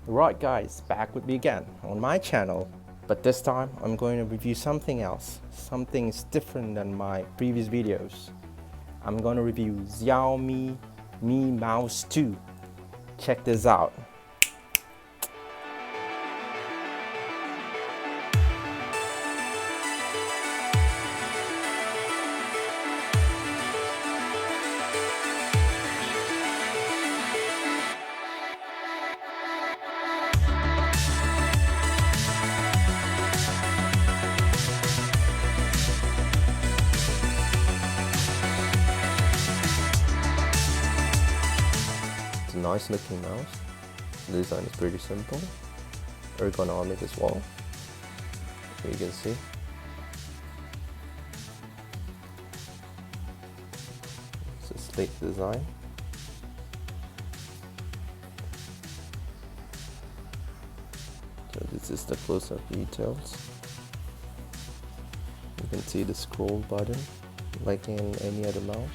Right guys, back with me again on my channel, but this time I'm going to review something else. Something's different than my previous videos. I'm going to review Xiaomi Mi Mouse 2. Check this out. It's a nice looking mouse. The design is pretty simple, ergonomic as well. You can see. It's a sleek design. So this is the close-up details. You can see the scroll button like in any other mouse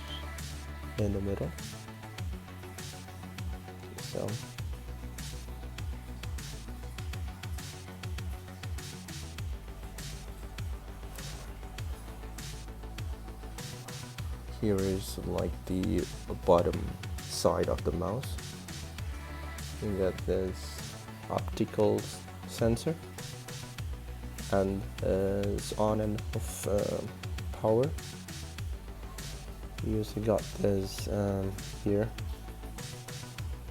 in the middle. So here is like the bottom side of the mouse. You got this optical sensor and it's on and off power. You also got this here.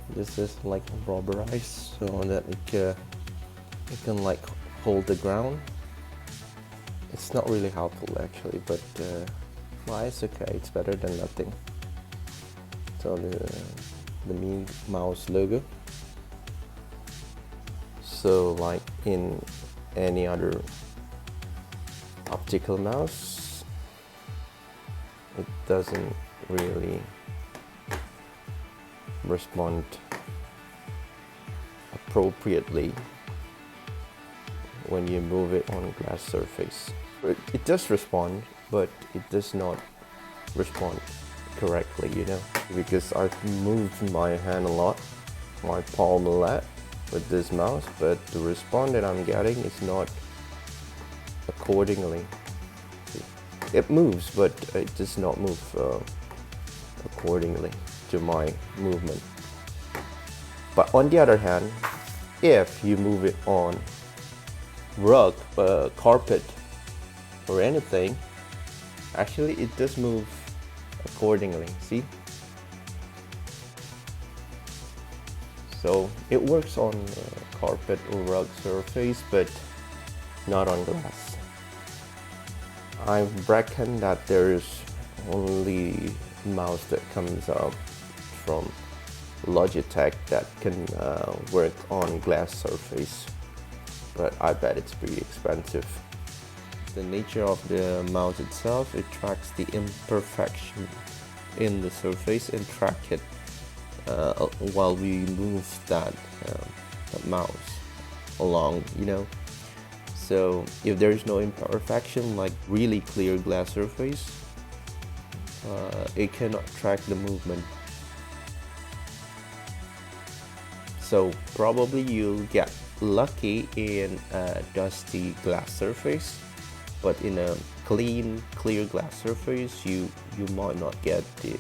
This is like rubberized so that it can like hold the ground. It's not really helpful actually, but well, it's okay. It's better than nothing. So the Mi Mouse logo. So like in any other optical mouse, it doesn't really respond appropriately when you move it on glass surface. It does respond, but it does not respond correctly, you know, because I've moved my hand a lot, my palm a lot with this mouse, but the response that I'm getting is not accordingly. It moves, but it does not move accordingly to my movement. But on the other hand, if you move it on rug, carpet or anything, actually it does move accordingly. See? So it works on carpet or rug surface, but not on glass. I reckon that there is only mouse that comes out from Logitech that can work on glass surface, but I bet it's pretty expensive. The nature of the mouse itself, it tracks the imperfection in the surface and track it while we move that mouse along, you know. So if there is no imperfection like really clear glass surface, it cannot track the movement. So probably you'll get lucky in a dusty glass surface, but in a clean, clear glass surface, you might not get the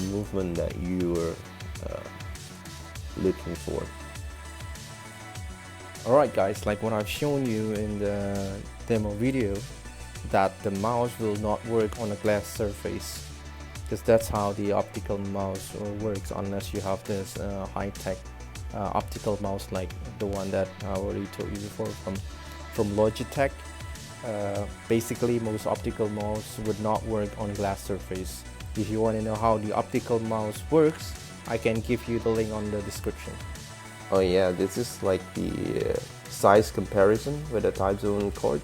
movement that you were looking for. Alright guys, like what I've shown you in the demo video, that the mouse will not work on a glass surface, because that's how the optical mouse works, unless you have this high-tech optical mouse like the one that I already told you before from Logitech. Basically most optical mouse would not work on glass surface. If you want to know how the optical mouse works, I can give you the link on the description. Oh yeah, this is like the size comparison with a Type Zone cord,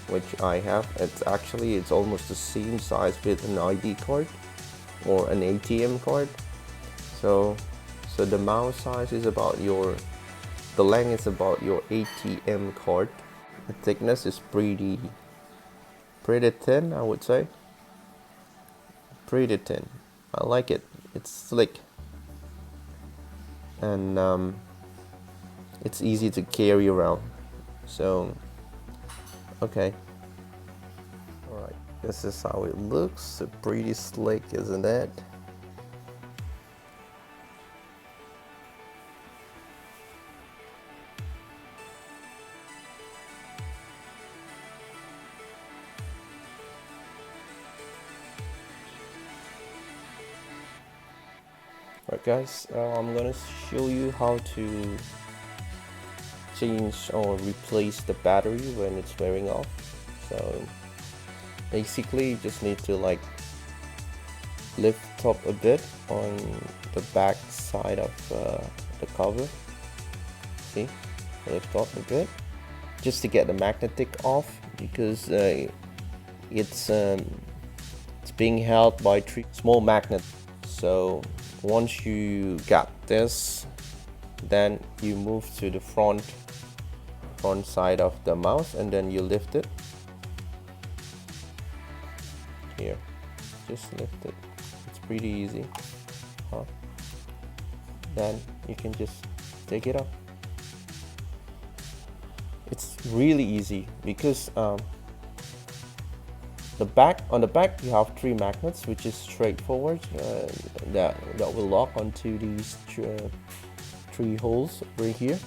which I have. It's almost the same size with an ID card or an ATM card. So the mouse size is about the length is about your ATM card. The thickness is pretty thin, I would say. Pretty thin. I like it. It's slick. and it's easy to carry around. So okay, all right, this is how it looks. Pretty slick, isn't it? Right guys, I'm gonna show you how to change or replace the battery when it's wearing off. So basically you just need to like lift up a bit on the back side of the cover. See, lift up a bit just to get the magnetic off, because it's being held by 3 small magnets. So once you got this, then you move to the front side of the mouse, and then you lift it here. Just lift it. It's pretty easy, huh? Then you can just take it off. It's really easy because on the back you have 3 magnets, which is straightforward, that will lock onto these 3 holes right here.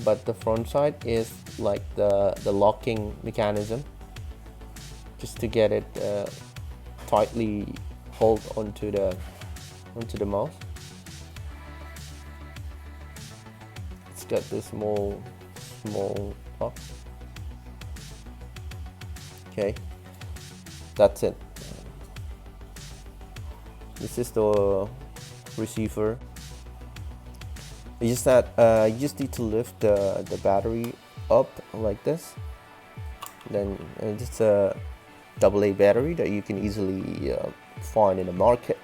But the front side is like the locking mechanism, just to get it tightly hold onto the mouse. It's got this small lock. Okay, that's it. This is the receiver. It's just that you just need to lift the battery up like this. Then it's a AA battery that you can easily find in the market.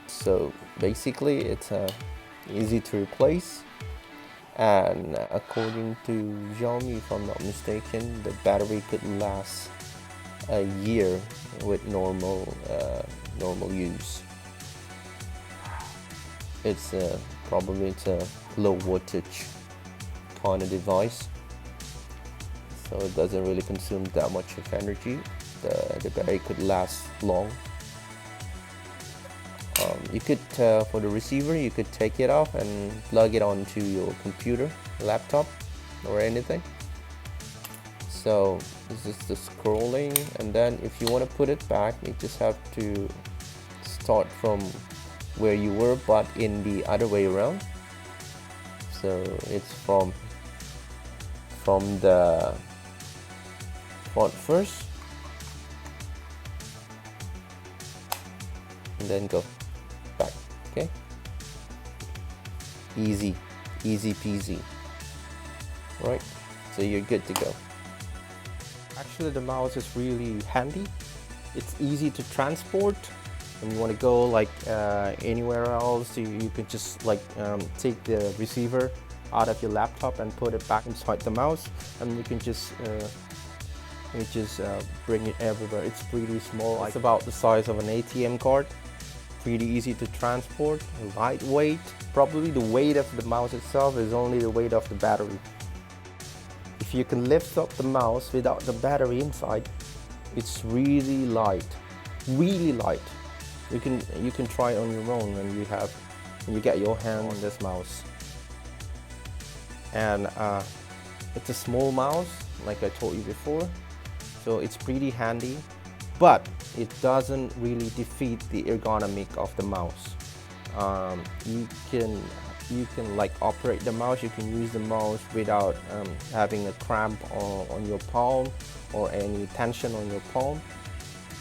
So basically it's easy to replace, and according to Xiaomi, if I'm not mistaken, the battery could last a year with normal use. It's probably a low wattage kind of device, so it doesn't really consume that much of energy. The battery could last long. You could, for the receiver, you could take it off and plug it onto your computer, laptop, or anything. So this is the scrolling, and then if you want to put it back, you just have to start from where you were, but in the other way around. So it's from the front first, and then go back. Okay, easy peasy. Right, so you're good to go. Actually, the mouse is really handy. It's easy to transport. When you want to go like anywhere else, you can just like take the receiver out of your laptop and put it back inside the mouse, and you can just bring it everywhere. It's pretty small. It's about the size of an ATM card. Pretty easy to transport, lightweight. Probably the weight of the mouse itself is only the weight of the battery. If you can lift up the mouse without the battery inside, it's really light, really light. You can try it on your own when you get your hand on this mouse. And it's a small mouse, like I told you before, so it's pretty handy, but it doesn't really defeat the ergonomic of the mouse. You can like operate the mouse. You can use the mouse without having a cramp on your palm or any tension on your palm.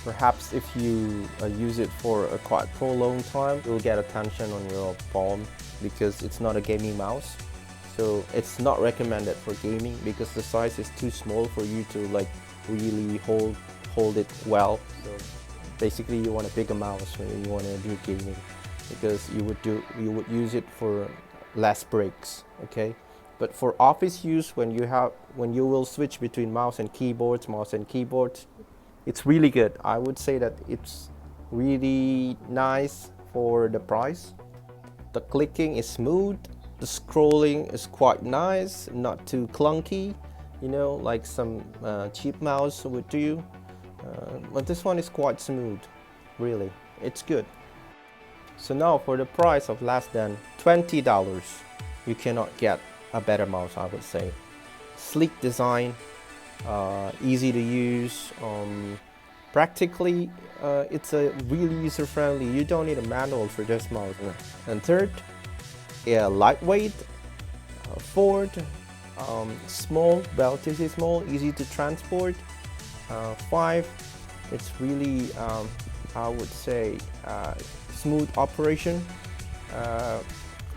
Perhaps if you use it for a quite prolonged time, you'll get a tension on your palm, because it's not a gaming mouse. So it's not recommended for gaming, because the size is too small for you to like really hold it well. So basically you want a bigger mouse when you want to do gaming, because you would use it for less breaks. Okay, but for office use, when you will switch between mouse and keyboards, it's really good. I would say that it's really nice for the price. The clicking is smooth, the scrolling is quite nice, not too clunky, you know, like some cheap mouse would do. But this one is quite smooth, really, it's good. So now for the price of less than $20, you cannot get a better mouse, I would say. Sleek design, easy to use, practically it's a really user friendly. You don't need a manual for this mouse. And third, yeah, lightweight. Fourth, small, relatively small, easy to transport. Five, it's really I would say smooth operation.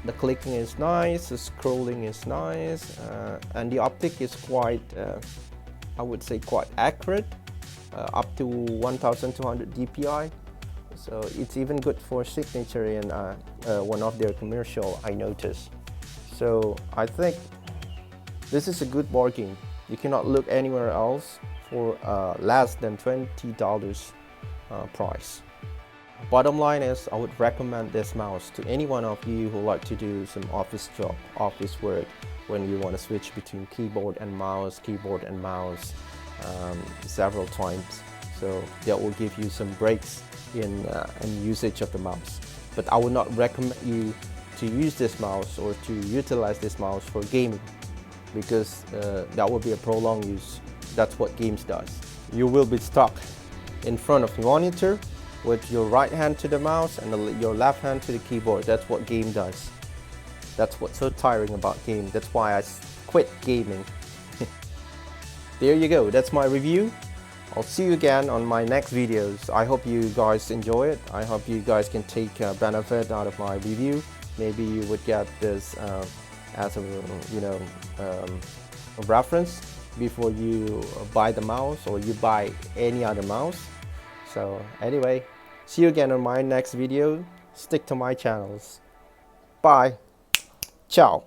The clicking is nice, the scrolling is nice, and the optic is quite I would say quite accurate, up to 1200 dpi, so it's even good for signature in one of their commercial I noticed. So I think this is a good bargain. You cannot look anywhere else for less than $20 price. Bottom line is, I would recommend this mouse to any one of you who like to do some office job, office work, when you want to switch between keyboard and mouse several times. So that will give you some breaks in usage of the mouse. But I would not recommend you to use this mouse or to utilize this mouse for gaming, because that will be a prolonged use. That's what games does. You will be stuck in front of the monitor with your right hand to the mouse and your left hand to the keyboard. That's what game does. That's what's so tiring about game. That's why I quit gaming. There you go, that's my review. I'll see you again on my next videos. I hope you guys enjoy it. I hope you guys can take benefit out of my review. Maybe you would get this as a, you know, a reference before you buy the mouse or you buy any other mouse. So anyway, see you again on my next video. Stick to my channels. Bye. Ciao.